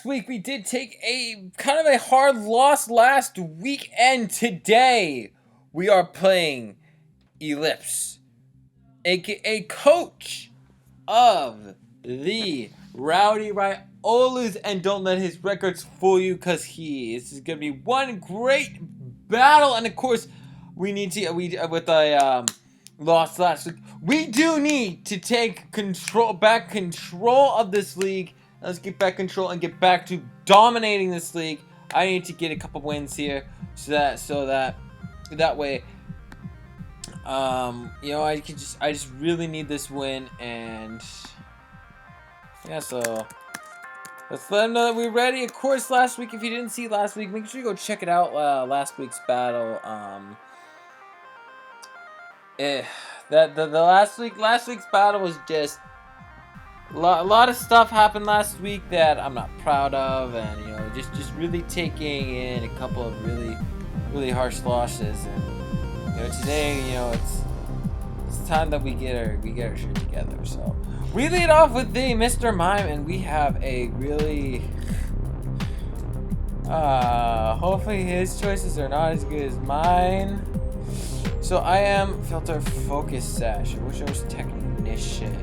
week we did take a kind of a hard loss last week, and today we are playing Ellipse, aka coach of the Rowdy Roulos, and don't let his records fool you, because this is gonna be one great battle. And of course, we need to with a loss last week, we do need to take back control of this league. Let's get back control and get back to dominating this league. I need to get a couple wins here, so that way, you know, I just really need this win. And yeah, so let's let them know that we're ready. Of course, last week, if you didn't see last week, make sure you go check it out. Last week's battle. Last week's battle was just a lot of stuff happened last week that I'm not proud of, and you know, just really taking in a couple of really harsh losses. And you know, today, you know, it's time that we get our shit together. So we lead off with the Mr. Mime, and we have a really hopefully his choices are not as good as mine. So I am Filter Focus Sash. I wish I was Technician.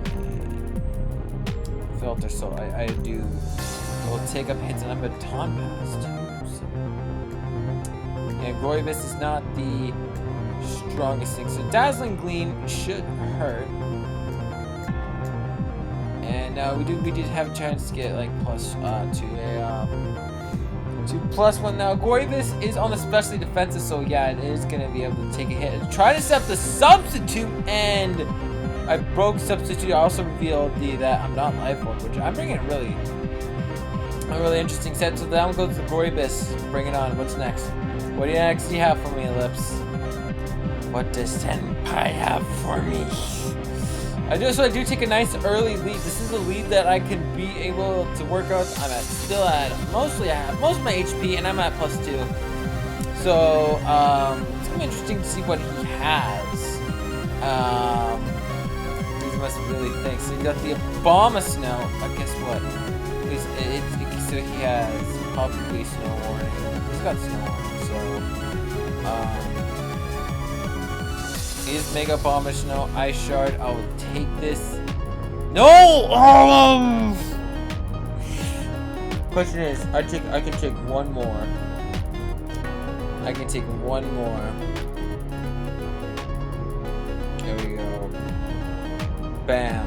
Filter, so I will take up hits and a Baton Pass too. So. And Groibus is not the strongest thing, so Dazzling Gleam should hurt. And we did have a chance to get like plus to +1. Now Groibus is on especially defensive, so yeah, it is gonna be able to take a hit. Try to set up the substitute, and I broke substitute. I also revealed that I'm not life orb, which I'm bringing a really interesting set. So down goes the Groibus. Bring it on. What's next? What do you have for me, Ellipse? What does Senpai have for me? I do take a nice early lead. This is a lead that I can be able to work out. I have most of my HP, and I'm at +2. So it's gonna be interesting to see what he has. Must really think. So you got the Obama Snow. But guess what? So he has probably Snow Warning. He's got Snow Warning. So he is Mega Bomber Snow. Ice Shard. I will take this. No. Question is, I can take one more. I can take one more. There we go. Bam.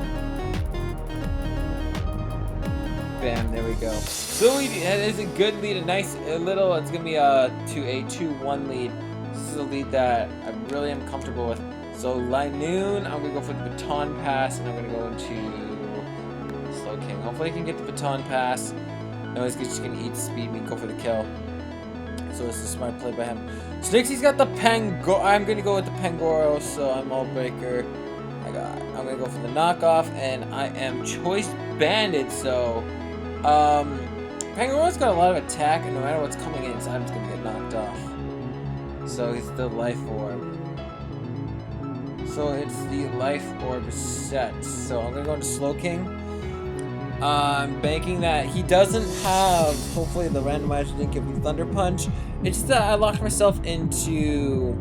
Bam, there we go. So that is a good lead, it's gonna be a 2-1 lead. This is a lead that I really am comfortable with. So Linoon, I'm gonna go for the Baton Pass, and I'm gonna go into Slow King. Hopefully I can get the Baton Pass. No, he's just gonna eat speed me, go for the kill. So this is a smart play by him. Snixie's got the I'm gonna go with the Pangoro, so I'm all breaker. I'm gonna go for the knockoff, and I am choice banded, so Pangoro's got a lot of attack, and no matter what's coming in, I'm just gonna get knocked off. So he's the life orb. So it's the life orb set. So I'm gonna go into Slow King. I'm banking that he doesn't have, hopefully the randomizer didn't give me Thunder Punch. It's just that I locked myself into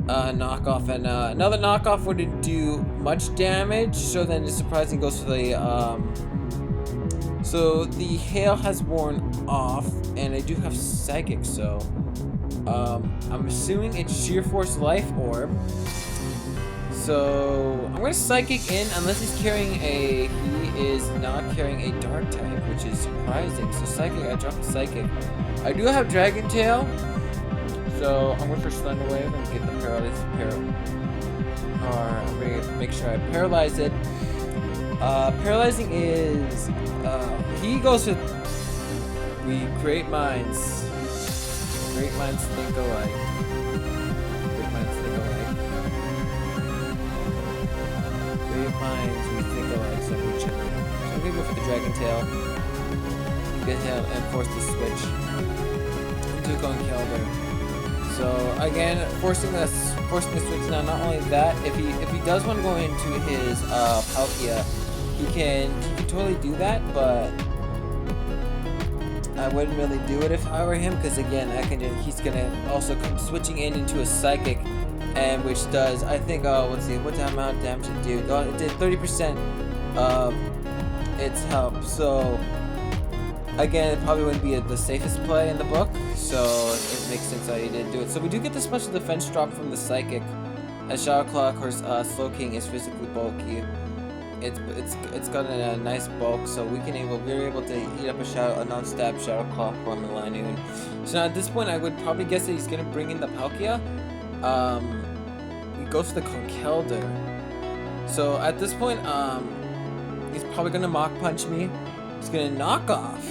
knockoff, and another knockoff wouldn't do much damage, so then it's surprising goes for the so the hail has worn off, and I do have Psychic, so I'm assuming it's Sheer Force Life Orb. So I'm gonna Psychic in, unless he is not carrying a Dark type, which is surprising. So Psychic, I dropped Psychic. I do have Dragon Tail. So I'm going for Slender Wave and get the I'm going to make sure I paralyze it. Paralyzing is he goes with Great Minds. Great Minds think alike. Great Minds think alike. Great Minds we think alike. So I'm going to go for the Dragon Tail. Get him and force the switch. Took on Kelder. So again, forcing the switch. Now, not only that, if he does want to go into his Palkia, he can totally do that. But I wouldn't really do it if I were him, because again, he's gonna also come switching into a psychic, and which does, I think, let's see, what amount of damage it did? It did 30% of its health. So again, it probably wouldn't be the safest play in the book, so it makes sense that he didn't do it. So we do get the special defense drop from the psychic, as Shadow Claw, of course, Slow King is physically bulky. It's got a nice bulk, so we're able to eat up a non-stab Shadow Claw from Lanoon. So now at this point, I would probably guess that he's gonna bring in the Palkia. He goes for the Conkeldurr. So at this point, he's probably gonna Mach Punch me. He's gonna knock off.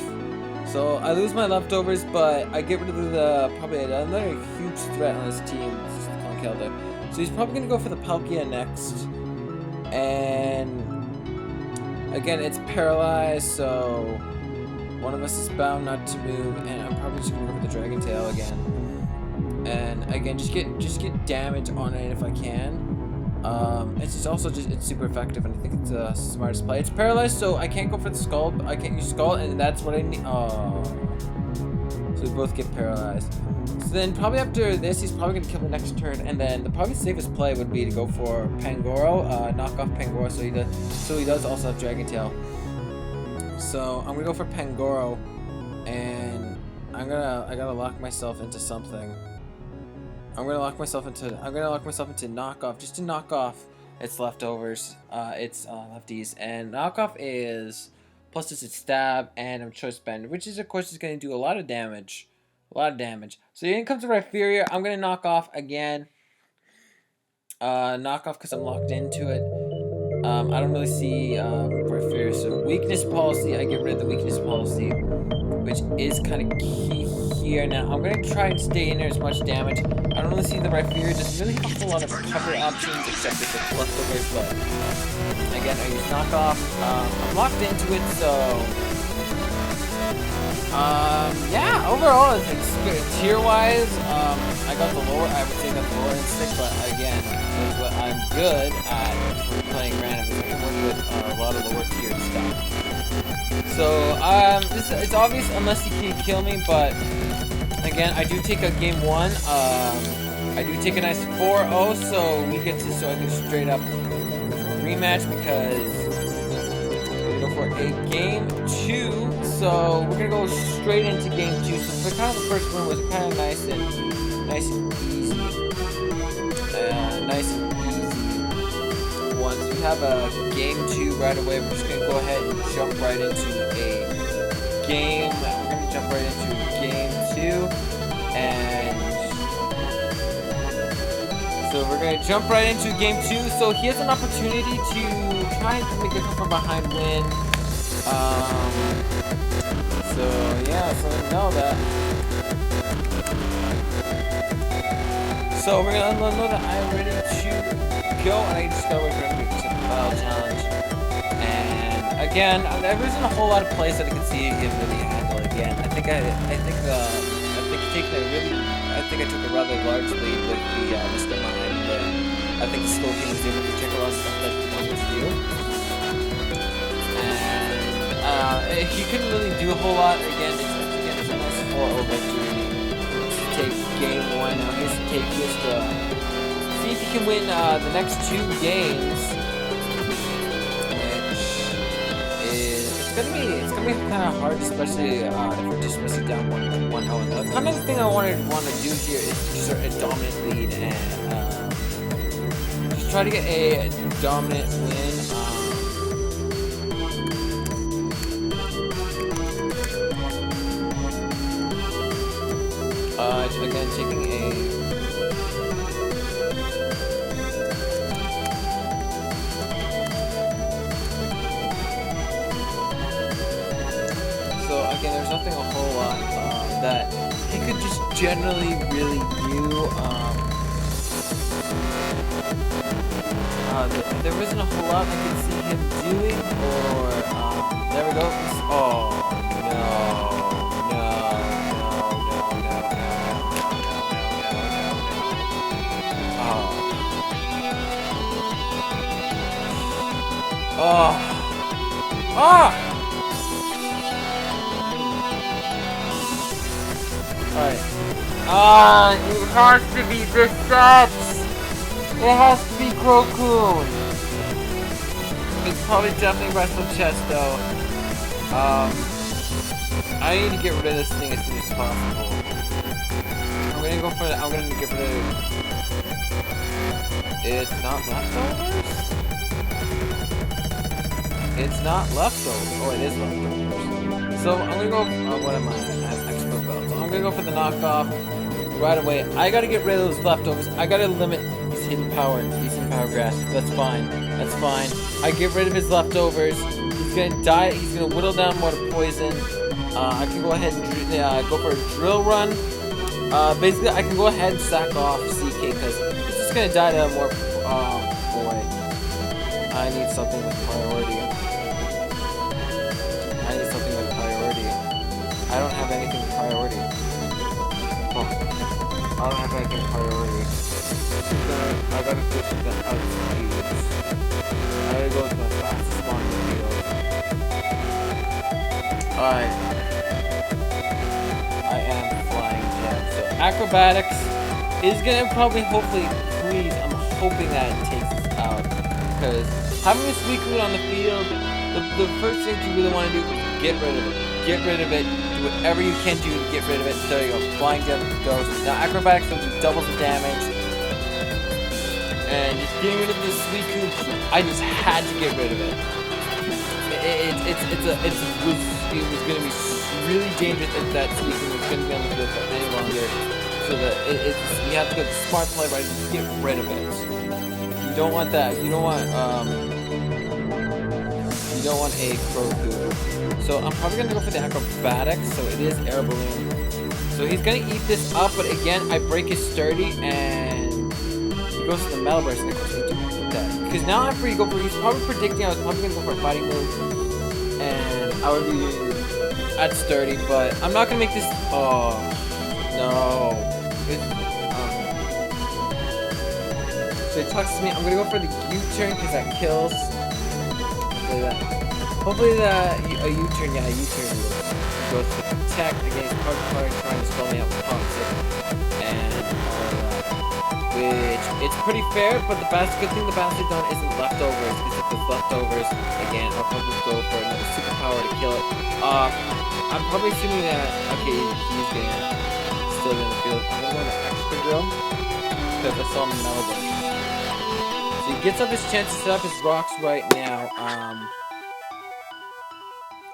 So I lose my leftovers, but I get rid of probably another huge threat on his team, which is the Conkeldurr. So he's probably gonna go for the Palkia next, and again, it's paralyzed, so one of us is bound not to move, and I'm probably just gonna go for the Dragon Tail again. And again, just get damage on it if I can. It's super effective, and I think it's the smartest play. It's paralyzed, so I can't go for the Skull. I can't use Skull, and that's what I need. Oh, so we both get paralyzed. So then probably after this, he's probably gonna kill me next turn, and then the probably safest play would be to go for Pangoro, knock off Pangoro, so he does also have Dragon Tail. So I'm gonna go for Pangoro, and I gotta lock myself into something. I'm gonna lock myself into knockoff, just to knock off its leftovers, its lefties, and knockoff is plus its stab and choice bend, which is of course is gonna do a lot of damage. So in comes the Rhypheria. I'm gonna knock off again. Knock off because I'm locked into it. I don't really see Rhypheria. So weakness policy, I get rid of the weakness policy, which is kind of key here. Now I'm gonna try and stay in there as much damage. I don't really see the Rhypheria doesn't really have a whole lot of cover options except if it's leftovers, but again, I use knockoff. I'm locked into it, so yeah, overall, it's good. Tier-wise, I would say I got the lower instinct, but again, that's what I'm good at for playing random. I can work with a lot of lower tier stuff. So, it's obvious unless he can kill me, but again, I do take a game 1. I do take a nice 4-0, so I can straight up rematch because go for a game 2. So we're gonna go straight into game 2. So for kind of the first one was kind of nice and easy. Nice and easy one. So we have a game 2 right away. We're just gonna go ahead and jump right into a game. We're gonna jump right into game 2, and so we're gonna jump right into game 2. So he has an opportunity to try and make a come from behind win. So yeah, so I know that. So we're gonna know that I'm ready to go, and I just gotta wait for him to do some battle challenge. And again, there isn't a whole lot of plays that I can see him really handle. Again, I think I took a rather large lead with the Mr. Mime, but I think Slow King was able to check a lot of stuff that he wanted to do. And he couldn't really do a whole lot. Again, it's a nice 4-0 victory to take game 1. Now he has to see if he can win the next 2 games, which is it's gonna be kind of hard, especially if we're just down 1-0. The kind of thing I want to do here is just start a dominant lead and just try to get a dominant win. Again, taking a so again, there's nothing a whole lot that he could just generally really do. There wasn't a whole lot I could see him doing, or there we go. Oh no. Alright. It has to be this set! It has to be Crocoon! It's probably definitely Wrestle Chest though. I need to get rid of this thing as soon as possible. I'm gonna get rid of... It's not leftovers? It's not leftovers. Oh, it is leftovers. So I'm gonna go... what am I? I have extra belt. So I'm gonna go for the knockoff right away. I gotta get rid of those leftovers. I gotta limit his hidden power. His hidden power grasp. That's fine. That's fine. I get rid of his leftovers. He's gonna die. He's gonna whittle down more to poison. I can go ahead and go for a drill run. Basically, I can go ahead and sack off CK because he's just gonna die to more. Boy, I need something with priority. I need something with priority. I don't have anything with priority. Oh, I don't have anything with priority. I gotta switch to the outspeeds. I gotta go with my fastest one in the field. Alright. I am flying gem. So acrobatics is gonna probably, hopefully, please, I'm hoping that it takes us out. Because having this Suicune on the field, the first thing you really want to do is get rid of it. Get rid of it. Do whatever you can do to get rid of it. There you go. Flying gem goes. Now acrobatics will do double the damage. And just getting rid of this Suicune, I just had to get rid of it. It was gonna be really dangerous if that Suicune was gonna be on the field for any longer. So that you have to go to smart play right and get rid of it. You don't want that. You don't want a Crocoon. So I'm probably gonna go for the acrobatics. So it is air balloon. So he's gonna eat this up, but again I break his sturdy and he goes to the metal burst. And of course we do that because now after you go for, he's probably predicting I was probably gonna go for a fighting move, and I would be at sturdy, but I'm not gonna make this. Oh no! So he talks to me. I'm gonna go for the U-turn because that kills. Hopefully a U-turn, yeah, a U-turn goes to protect against hard trying to spell me out with toxic and all that. Which it's pretty fair, but the good thing the Bastardon isn't leftovers. Because if it's leftovers, again, I'll probably go for another superpower to kill it. I'm probably assuming that he's still in the field. I'm gonna go to extra drill because I saw him metal burst. So he gets up his chance to set up his rocks right now.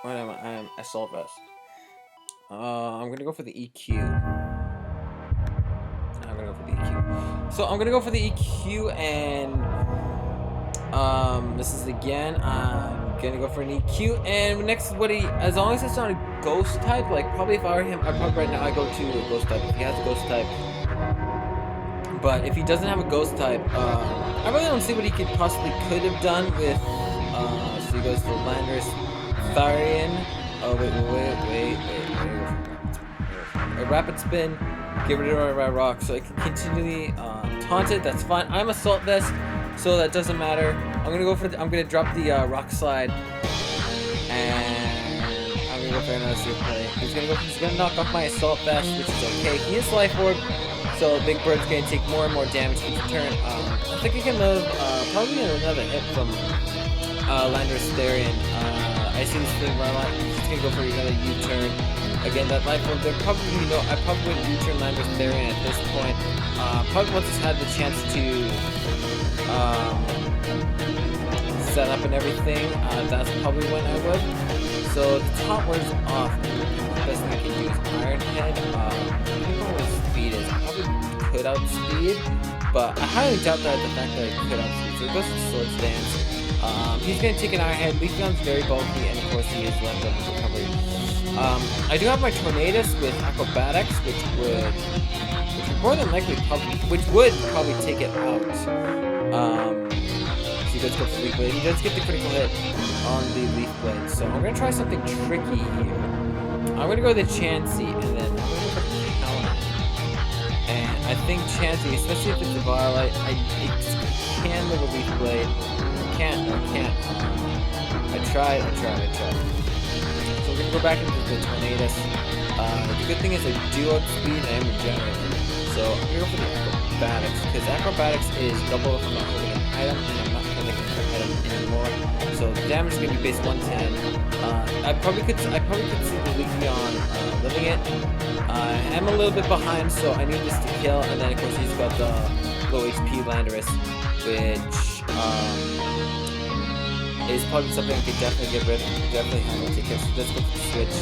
What am I? I'm Assault Vest. I'm gonna go for the EQ. I'm gonna go for the EQ. So I'm gonna go for the EQ, and this is again. I'm gonna go for an EQ, and next what as long as it's not a ghost type, like probably if I were him, I probably right now I go to a ghost type if he has a ghost type. But if he doesn't have a ghost type, I really don't see what he could have done with. So he goes to Landorus. Tharian. Oh wait. A rapid spin. Get rid of my rock, so I can continually taunt it. That's fine. I'm Assault Vest, so that doesn't matter. I'm gonna drop the rock slide, and I'm gonna go for another super play. He's gonna knock off my Assault Vest, which is okay. He is Life Orb, so Big Bird's gonna take more and more damage each turn. I think he can live probably another hit from Landorus Tharian. I see this thing run out. He's gonna go for another U-turn. Again, that Life Orb, I probably wouldn't U-turn Landorus Tharian at this point. Probably once he's had the chance to set up and everything, that's probably when I would. So the top one is off. The best thing I can use Iron Head. I don't know what speed is. I probably could outspeed, but I highly doubt that the fact that I could outspeed. So it goes to Sword Stance. He's going to take an Iron Head. Leafeon's very bulky, and of course he is left up with recovery. I do have my Tornadus with Acrobatics, which would more than likely probably take it out. So he does go for Leaf Blade. He does get the critical hit on the Leaf Blade. So I'm going to try something tricky here. I'm going to go with the Chansey, and then I'm going to go for the Counter. And I think Chansey, especially if it's a Violet, it can live a Leaf Blade. I can't. I tried. So we're gonna go back into the Tornadus. The good thing is I do outspeed and regenerate. So I'm gonna go for the Acrobatics, because Acrobatics is double if I'm not holding an item, and I'm not holding an item anymore. So the damage is gonna be base 110. I probably could see the Leafeon living it. I'm a little bit behind, so I need this to kill, and then of course he's got the low HP Landorus, which is probably something I could definitely get rid of, definitely handle take care. So let's go for the switch.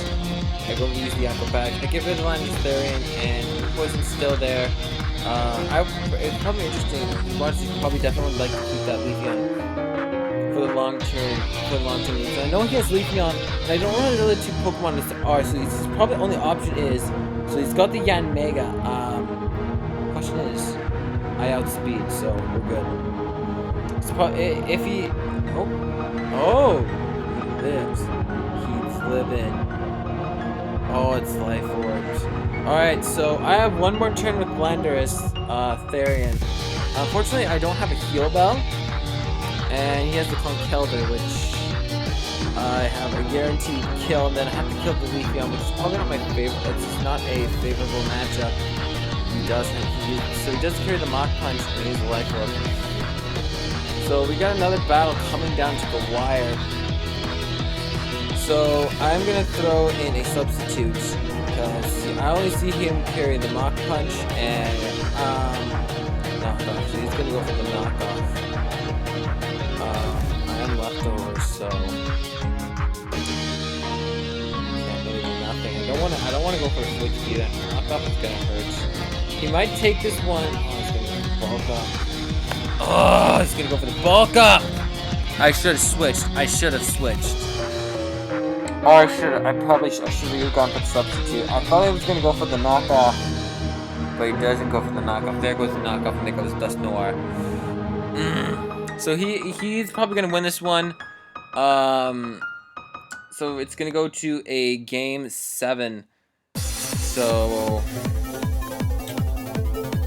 I go use the Acrobatic. I get rid of the Landorus Therian, and the poison's still there. It's probably interesting. You probably definitely would like to keep that Leafeon for the long term use. I know he has Leafeon, and I don't really know the two Pokemon that are, so his probably only option is, so he's got the Yanmega. Question is, I outspeed, so we're good. It's probably, if he, oh, he lives. He's living. Oh, it's Life Orbs. Alright, so I have one more turn with Landorus Therian. Unfortunately, I don't have a Heal Bell. And he has the Conkeldurr, which I have a guaranteed kill. And then I have to kill the Leafeon, which is probably not my favorite. It's not a favorable matchup. He does carry the Mach Punch and he has the Life Orb. So we got another battle coming down to the wire. So I'm gonna throw in a substitute because I only see him carry the Mach Punch and knockoff. So he's gonna go for the knockoff. I am leftovers, so can't really do nothing. I don't wanna go for a switch either. Knockoff is gonna hurt. He might take this one. Oh, he's gonna go for the bulk up. Oh, he's gonna go for the bulk up. I should have switched. Or I should have gone for the substitute. I thought I was gonna go for the knockoff, but he doesn't go for the knockoff. There goes the knockoff, and there goes Dust Noir. So he's probably gonna win this one. So it's gonna go to a game 7. So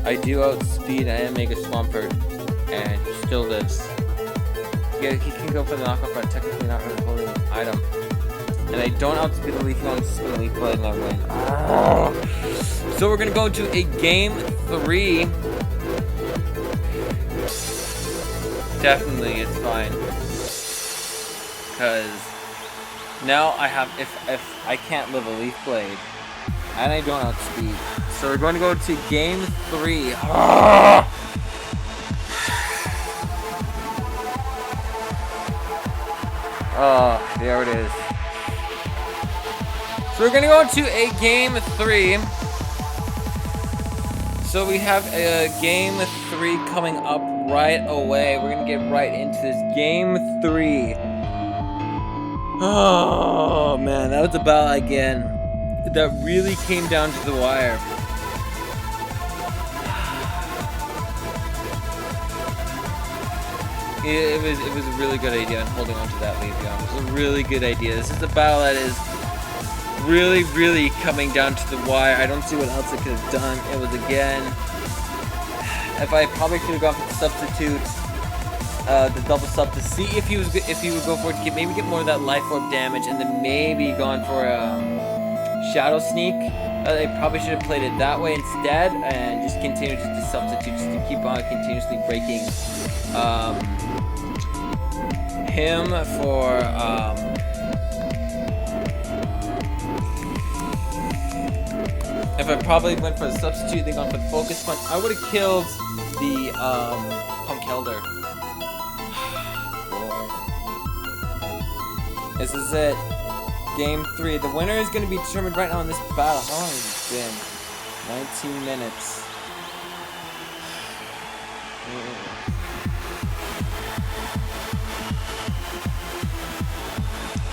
I do outspeed. I am Mega Swampert, and he still lives. Yeah, he can go for the knockoff, but technically not really holding an item. And I don't outspeed the Leafeon, I'm just gonna Leaf Blade and I win. Oh. So we're gonna go to a game 3. Definitely it's fine. Because now I have, if I can't live a Leaf Blade, and I don't outspeed. So we're going to go to game 3. Oh. Oh, there it is. So we're gonna go to a game 3. So we have a game 3 coming up right away. We're gonna get right into this game 3. Oh man, that was a battle again. That really came down to the wire. It was a really good idea in holding on to that Leafeon. It was a really good idea. This is a battle that is really coming down to the wire. I don't see what else I could have done. It was again, if I probably should have gone for the substitute, the double sub to see if he would go for it to maybe get more of that Life Orb damage, and then maybe gone for a Shadow Sneak. I probably should have played it that way instead, and just continued to substitute, just to keep on continuously breaking him for if I probably went for the substitute, then gone for the Focus Punch, I would have killed the Conkeldurr. This is it. Game 3. The winner is going to be determined right now in this battle. How long has it been? 19 minutes.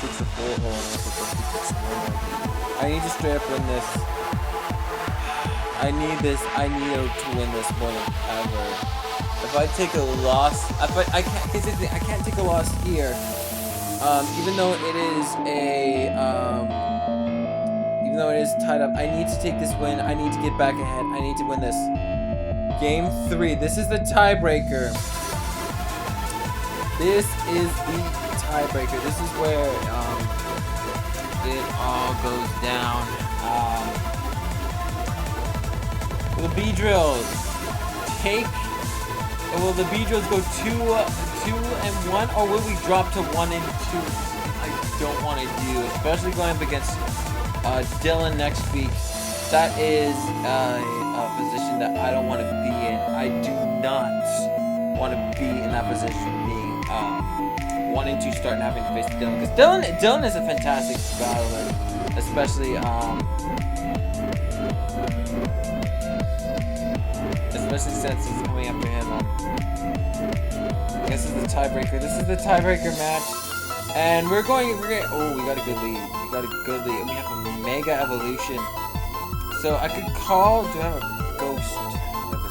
Takes a full I need to straight up win this. I need to win this more than ever. If I take a loss, I can't take a loss here. Even though it is tied up, I need to take this win. I need to get back ahead. I need to win this. Game 3. This is the tiebreaker. This is the tiebreaker. This is where it all goes down. The Bedrills take. Will the Bedrills go 2-1, or will we drop to 1-2? I don't want to do, especially going up against Dylan next week. That is a position that I don't want to be in. I do not want to be in that position, being 1-2 starting having to face Dylan, because Dylan is a fantastic battler, especially since he's coming after him. This is the tiebreaker. This is the tiebreaker match, and we're going. Oh, we got a good lead. We got a good lead. We have a mega evolution. So I could call. Do I have a ghost? I have a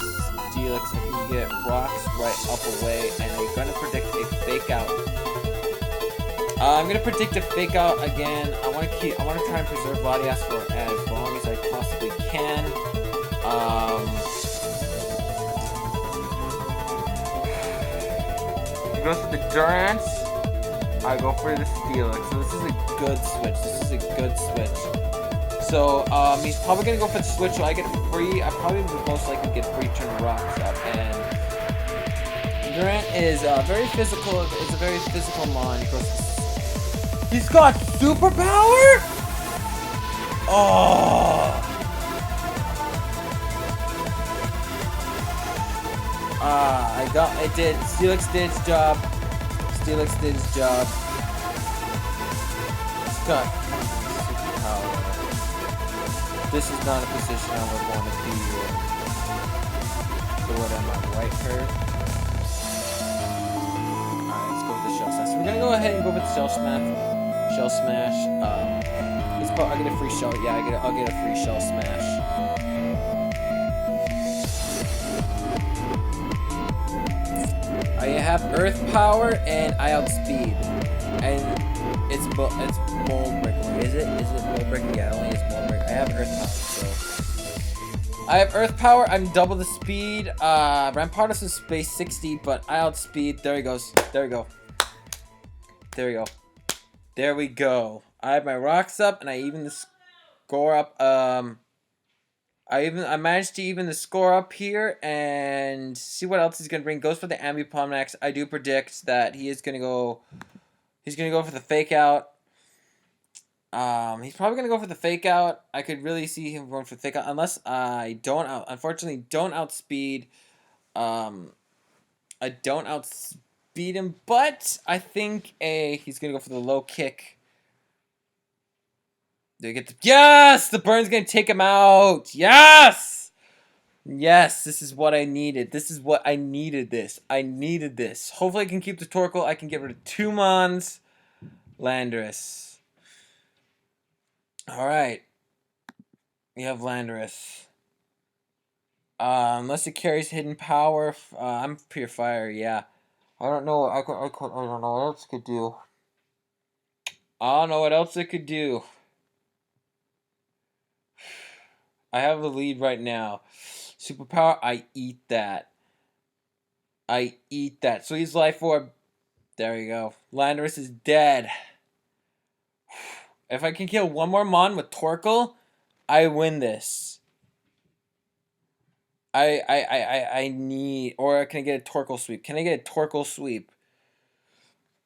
Steelix. I can get rocks right up away, and I'm gonna predict a fake out. I'm gonna predict a fake out again. I want to try and preserve Rowdy for as long as I possibly can. Go for the Durance. I go for the Steelix. So this is a good switch. So he's probably gonna go for the switch. So I get free. I probably would most likely get free turn rocks up. And Durant is very physical. It's a very physical mon. He's got superpower. Oh. It did. Steelix did his job. He's got superpower. This is not a position I would want to be in. So what am I, right here? Alright, let's go with the Shell Smash. So we're gonna go ahead and go with the Shell Smash. I'll get a free Shell. Yeah, I'll get a free Shell Smash. I have Earth Power and I outspeed, and it's Mold Breaker. Is it Mold Breaker? Yeah, it only is Mold Breaker. I have Earth Power, so I have Earth Power. I'm double the speed. Rampardos is space 60, but I outspeed. There he goes. There we go. There we go. I have my rocks up, and I even the score up. I managed to even the score up here, and see what else he's gonna bring. Goes for the Ambipomnax. I do predict that he is gonna go. He's gonna go for the fake out. He's probably gonna go for the fake out. I could really see him going for the fake out, unless I unfortunately don't outspeed. I don't outspeed him, but I think he's gonna go for the low kick. Do I get the... Yes! The burn's gonna take him out! Yes! Yes, this is what I needed. I needed this. Hopefully I can keep the Torkoal. I can get rid of 2 Mons. Landorus. Alright. We have Landorus. Unless it carries hidden power. I'm pure fire, yeah. I don't know. I don't know what else it could do. I have the lead right now. Superpower, I eat that. So he's Life Orb. There you go. Landorus is dead. If I can kill 1 more Mon with Torkoal, I win this. I need... Or can I get a Torkoal sweep?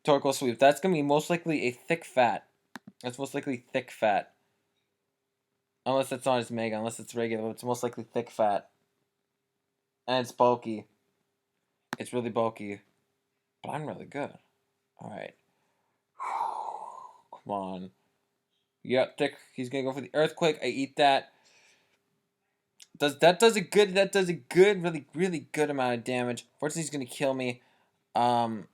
Torkoal sweep. That's going to be most likely a thick fat. Unless it's not his Mega. Unless it's regular. It's most likely thick fat. And it's bulky. It's really bulky. But I'm really good. Alright. Come on. Yep, thick. He's going to go for the Earthquake. I eat that. That does a good, really good amount of damage. Fortunately, he's going to kill me. I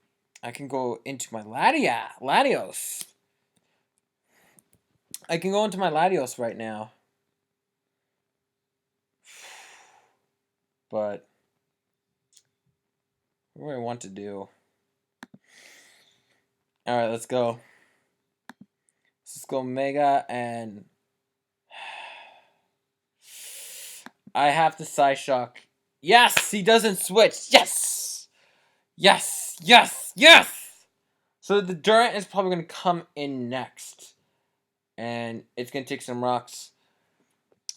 can go into my Latios. I can go into my Latios right now. But what do I want to do? Alright, let's go. Let's go Mega, and I have to Psyshock. Yes! He doesn't switch! Yes! Yes! Yes! Yes! So the Durant is probably going to come in next. and it's gonna take some rocks.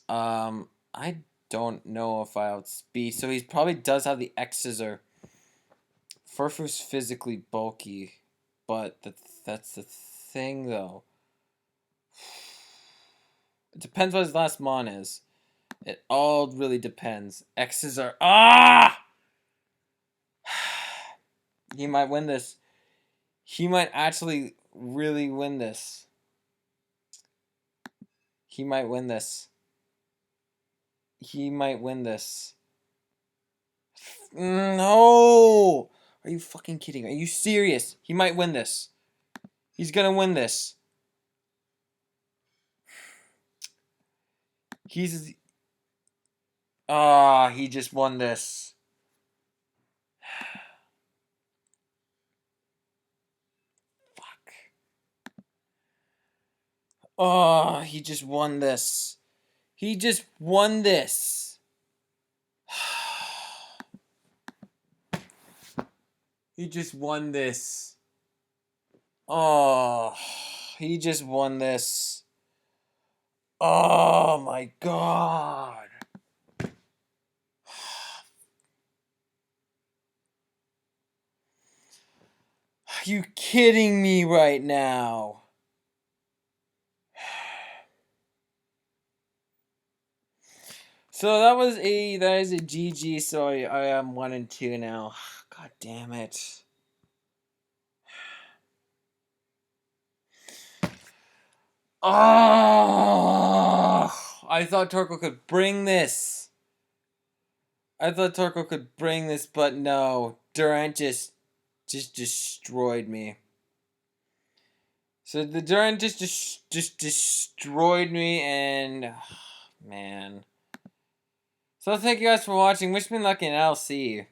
I don't know if I outspeed, so he probably does have the X scissor. Furfu's physically bulky, but that's the thing though. It depends what his last mon is. It all really depends. X's are He might win this. He might actually really win this. He might win this. He might win this. No! Are you fucking kidding? Are you serious? He might win this. He's gonna win this. He's... he just won this. Fuck. He just won this. He just won this. He just won this. Oh, he just won this. Oh my god. Are you kidding me right now? So that is a GG, so I am 1-2 now. God damn it. Oh, I thought Torko could bring this. I thought Torko could bring this, but no. Durant just destroyed me. So the Durant just destroyed me, and man. So thank you guys for watching. Wish me luck, and I'll see you.